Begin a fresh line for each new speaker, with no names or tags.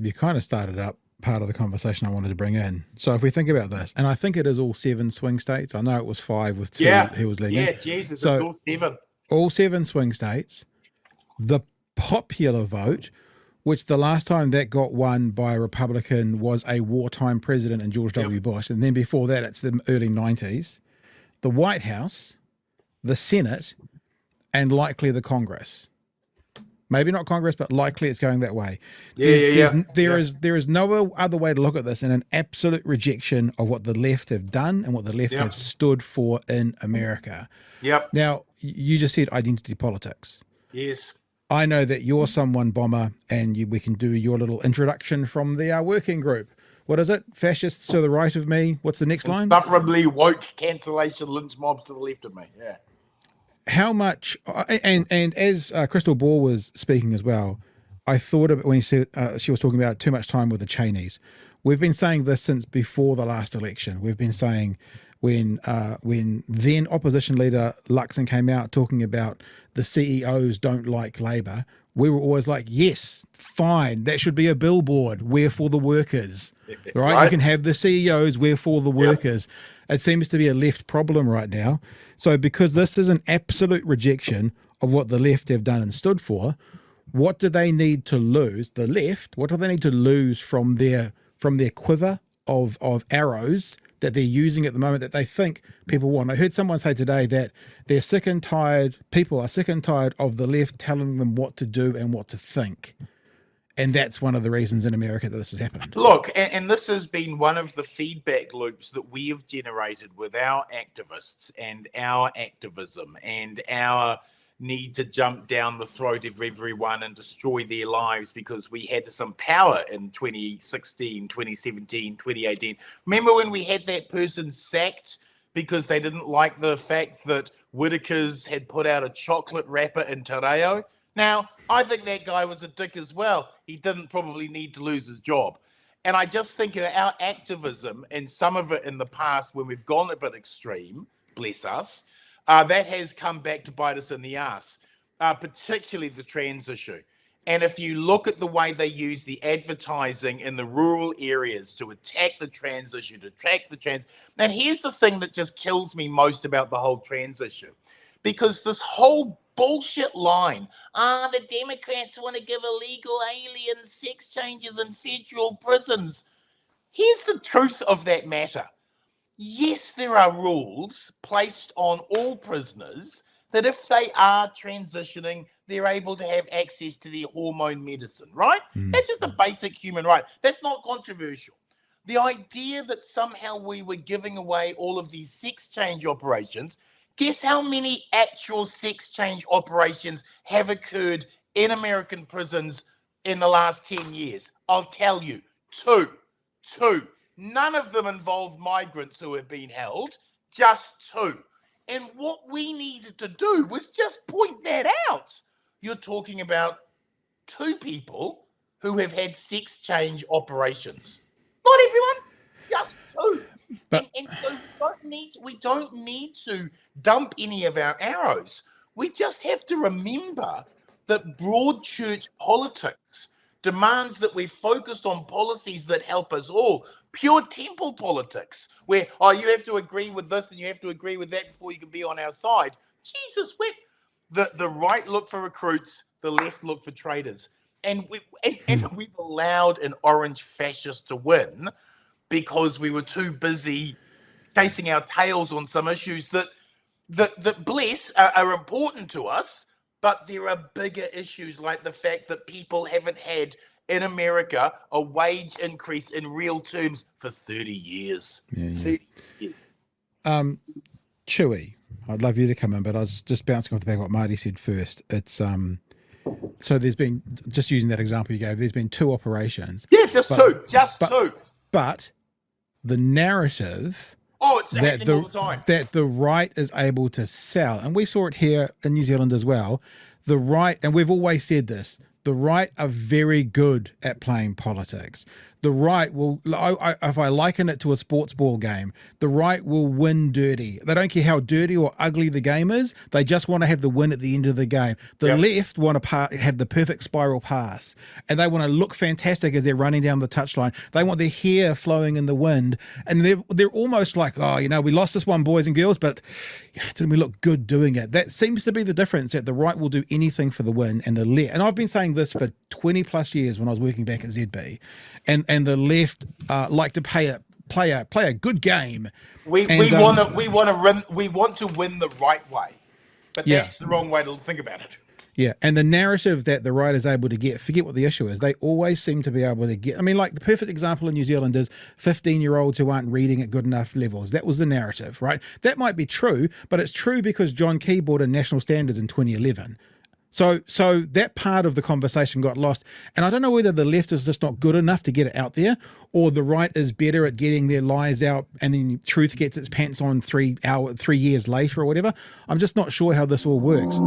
you kind of started up part of the conversation I wanted to bring in. So if we think about this, and I think it is all 7 swing states. I know it was 5 with 2 he was leading.
Yeah, Jesus,
so
it's all 7.
All 7 swing states. The popular vote, which the last time that got won by a Republican was a wartime president in George W. Bush. And then before that, it's the early 90s. The White House, the Senate, and likely the Congress. Maybe not Congress, but likely it's going that way. There is no other way to look at this than an absolute rejection of what the left have done and what the left have stood for in America. Now, you just said identity politics.
Yes.
I know that you're someone, Bomber, and we can do your little introduction from the working group. What is it? Fascists to the right of me. What's the next line?
Insufferably woke cancellation lynch mobs to the left of me. Yeah.
How much, and as Crystal Ball was speaking as well, I thought of it when she was talking about too much time with the Cheneys. We've been saying this since before the last election. We've been saying when then opposition leader Luxon came out talking about the CEOs don't like Labor, we were always like, yes, fine, that should be a billboard. We're for the workers, right? You can have the CEOs, we're for the workers. It seems to be a left problem right now. So because this is an absolute rejection of what the left have done and stood for, what do they need to lose? The left, what do they need to lose from their quiver of arrows that they're using at the moment that they think people want? I heard someone say today that they're sick and tired, people are sick and tired of the left telling them what to do and what to think. And that's one of the reasons in America that this has happened.
Look, and this has been one of the feedback loops that we have generated with our activists and our activism and our need to jump down the throat of everyone and destroy their lives because we had some power in 2016, 2017, 2018. Remember when we had that person sacked because they didn't like the fact that Whitaker's had put out a chocolate wrapper in Te Reo? Now, I think that guy was a dick as well. He didn't probably need to lose his job. And I just think our activism, and some of it in the past when we've gone a bit extreme, bless us, that has come back to bite us in the ass, particularly the trans issue. And if you look at the way they use the advertising in the rural areas to attack the trans issue, to attack the trans, and here's the thing that just kills me most about the whole trans issue. Because this whole bullshit line, the Democrats want to give illegal alien sex changes in federal prisons. Here's the truth of that matter. Yes, there are rules placed on all prisoners that if they are transitioning, they're able to have access to their hormone medicine, right? That's just a basic human right. That's not controversial. The idea that somehow we were giving away all of these sex change operations, guess how many actual sex change operations have occurred in American prisons in the last 10 years? I'll tell you, two. None of them involved migrants who have been held, just 2. And what we needed to do was just point that out. You're talking about 2 people who have had sex change operations. Not everyone, just 2.
But,
and so we don't need to dump any of our arrows. We just have to remember that broad church politics demands that we're focused on policies that help us all. Pure temple politics, where, you have to agree with this and you have to agree with that before you can be on our side. Jesus, the right look for recruits, the left look for traitors. And we've allowed an orange fascist to win because we were too busy chasing our tails on some issues that bless are important to us, but there are bigger issues like the fact that people haven't had in America a wage increase in real terms for 30 years. 30 years.
Chewy, I'd love you to come in, but I was just bouncing off the back of what Marty said first. It's so there's been, just using that example you gave, there's been 2 operations.
Yeah, just 2.
But the narrative
it's happening all the time.
That the right is able to sell, and we saw it here in New Zealand as well, the right, and we've always said this, The right are very good at playing politics. The right will, if I liken it to a sports ball game, the right will win dirty. They don't care how dirty or ugly the game is. They just want to have the win at the end of the game. The left want to have the perfect spiral pass, and they want to look fantastic as they're running down the touchline. They want their hair flowing in the wind, and they're almost like, oh, we lost this one, boys and girls, but didn't we look good doing it? That seems to be the difference, that the right will do anything for the win, and the left, and I've been saying this for 20 plus years when I was working back at ZB, and the left like to play a good game.
We want to win the right way, but that's the wrong way to think about it.
Yeah, and the narrative that the right is able to forget what the issue is. They always seem to be able to get. I mean, like the perfect example in New Zealand is 15-year-olds who aren't reading at good enough levels. That was the narrative, right? That might be true, but it's true because John Key brought in national standards in 2011. So that part of the conversation got lost. And I don't know whether the left is just not good enough to get it out there, or the right is better at getting their lies out and then truth gets its pants on 3 years later or whatever. I'm just not sure how this all works.